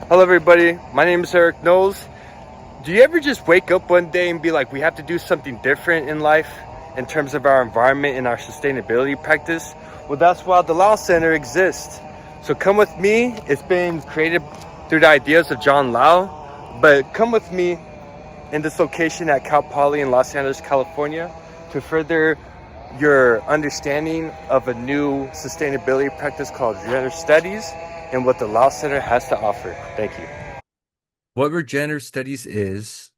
Hello, everybody. My name is Eric Knowles. Do you ever just wake up one day and be like, we have to do something different in life in terms of our environment and our sustainability practice? Well, that's why the Lyle Center exists. So come with me. It's been created through the ideas of John Lyle, but come with me in this location at Cal Poly in Los Angeles, California, to further your understanding of a new sustainability practice called Regenerative Studies and what the Lyle Center has to offer. Thank you. What regenerative studies is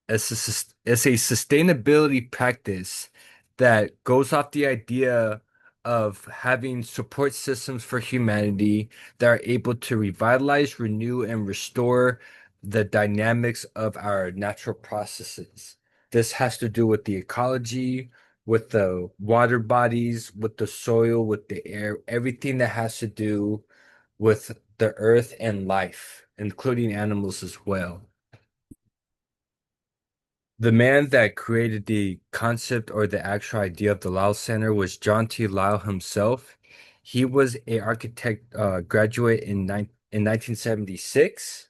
a sustainability practice that goes off the idea of having support systems for humanity that are able to revitalize, renew, and restore the dynamics of our natural processes. This has to do with the ecology, with the water bodies, with the soil, with the air, everything that has to do with the earth and life, including animals as well. The man that created the concept or the actual idea of the Lyle Center was John T. Lyle himself. He was a architect graduate in 1976,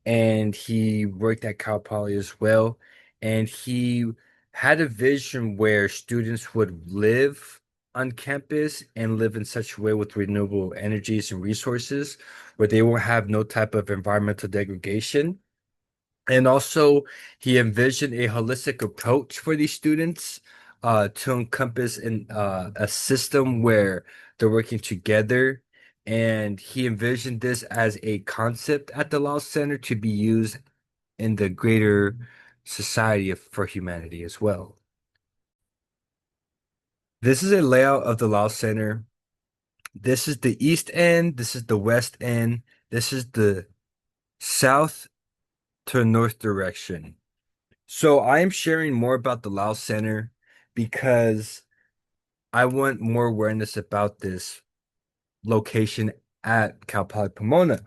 and he worked at Cal Poly as well. And he had a vision where students would live on campus and live in such a way with renewable energies and resources where they will have no type of environmental degradation. And also, he envisioned a holistic approach for these students to encompass a system where they're working together. And he envisioned this as a concept at the Law Center to be used in the greater society for humanity as well. This is a layout of the Law Center. This is the east end. This is the west end. This is the south to north direction. So I am sharing more about the Lao Center because I want more awareness about this location at Cal Poly Pomona.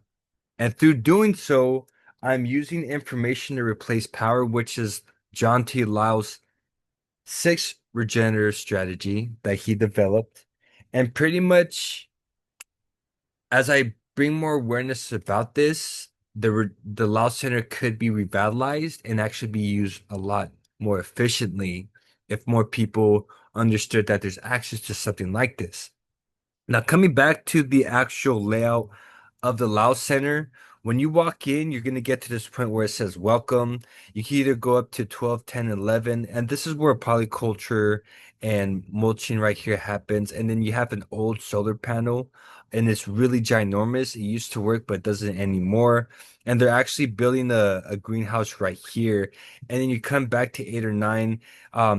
And through doing so, I'm using information to replace power, which is John T. Lyle's sixth regenerative strategy that he developed. And pretty much as I bring more awareness about this, the Lao Center could be revitalized and actually be used a lot more efficiently if more people understood that there's access to something like this. Now, coming back to the actual layout of the Lao Center, when you walk in, you're going to get to this point where it says welcome. You can either go up to 12, 10, 11, and this is where polyculture and mulching right here happens. And then you have an old solar panel, and it's really ginormous. It used to work, but doesn't anymore. And they're actually building a greenhouse right here. And then you come back to 8 or 9.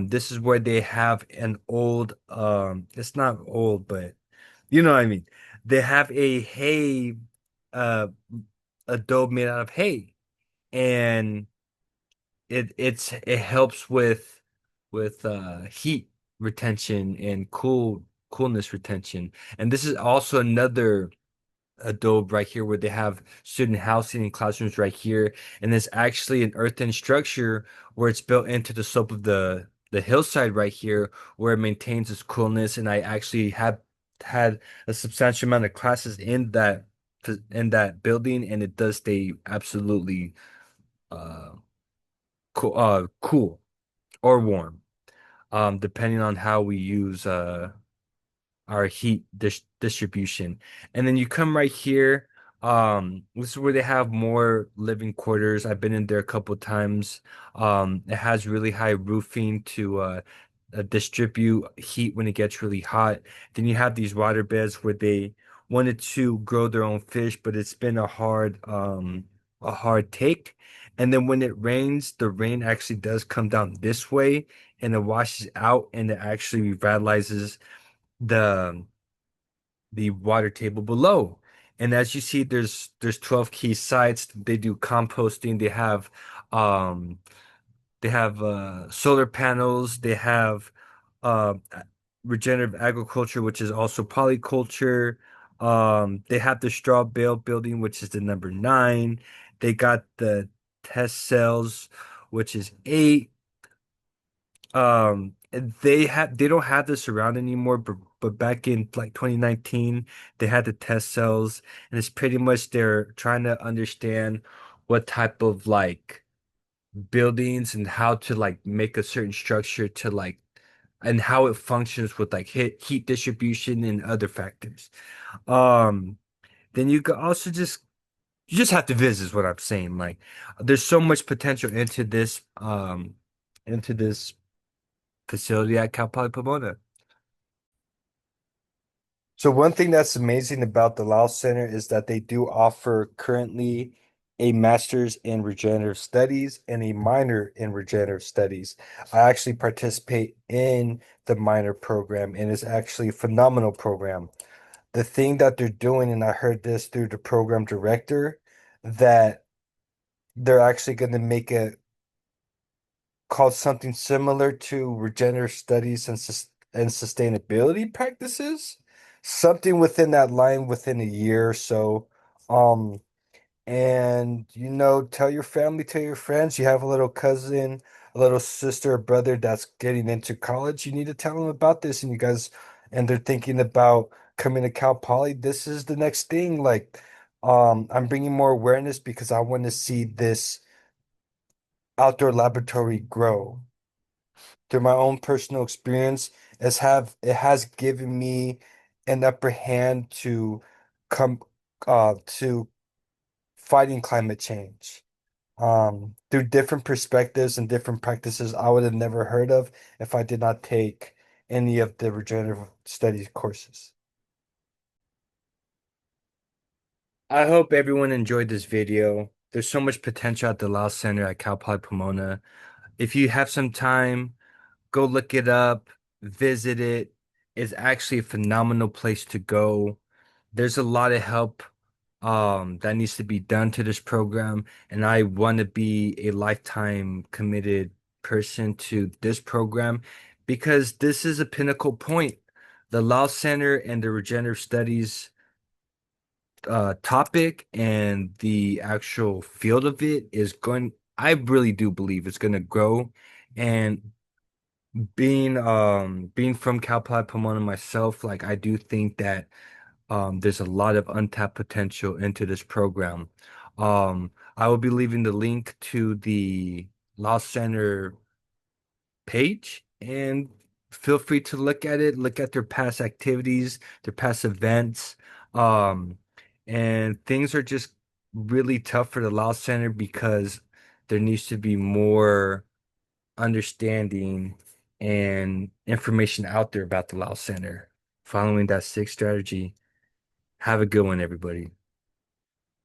This is where they have an old, it's not old, but you know what I mean. They have a hay, uh, a dough made out of hay, and it helps with heat retention and coolness retention. And this is also another adobe right here where they have student housing and classrooms right here, and there's actually an earthen structure where it's built into the slope of the hillside right here where it maintains its coolness. And I actually have had a substantial amount of classes in that building, and it does stay absolutely uh cool or warm, depending on how we use our heat distribution. And then you come right here. This is where they have more living quarters. I've been in there a couple times. It has really high roofing to distribute heat when it gets really hot. Then you have these water beds where they wanted to grow their own fish, but it's been a hard take. And then when it rains, the rain actually does come down this way and it washes out and it actually revitalizes the the water table below. And as you see, there's 12 key sites. They do composting. Um they have solar panels. They have regenerative agriculture, which is also polyculture. They have the straw bale building, which is the number 9. They got the test cells, which is 8. And they don't have this around anymore, but back in like 2019, they had the test cells, and it's pretty much they're trying to understand what type of like buildings and how to like make a certain structure to like and how it functions with like heat distribution and other factors. Um, then you could also you just have to visit is what I'm saying. Like there's so much potential into this facility at Cal Poly Pomona. So one thing that's amazing about the Lyle Center is that they do offer currently a master's in regenerative studies and a minor in regenerative studies. I actually participate in the minor program and it's actually a phenomenal program. The thing that they're doing, and I heard this through the program director, that they're actually going to make it called something similar to regenerative studies and sustainability practices, something within that line within a year or so. Um, and tell your family, tell your friends, you have a little cousin, a little sister or brother that's getting into college. You need to tell them about this, and and they're thinking about coming to Cal Poly. This is the next thing. Like, I'm bringing more awareness because I want to see this outdoor laboratory grow through my own personal experience it has given me an upper hand to come to fighting climate change through different perspectives and different practices I would have never heard of if I did not take any of the regenerative studies courses. I hope everyone enjoyed this video. There's so much potential at the Lyle Center at Cal Poly Pomona. If you have some time, go look it up, visit it. It's actually a phenomenal place to go. There's a lot of help that needs to be done to this program, and I want to be a lifetime committed person to this program because this is a pinnacle point. The Law Center and the Regenerative Studies topic and the actual field of it is going, I really do believe it's going to grow. And being from Cal Poly Pomona myself, like I do think that there's a lot of untapped potential into this program. I will be leaving the link to the Law Center page and feel free to look at it, look at their past activities, their past events. Um, and things are just really tough for the Law Center because there needs to be more understanding and information out there about the Lao Center. Following that sixth strategy. Have a good one, everybody.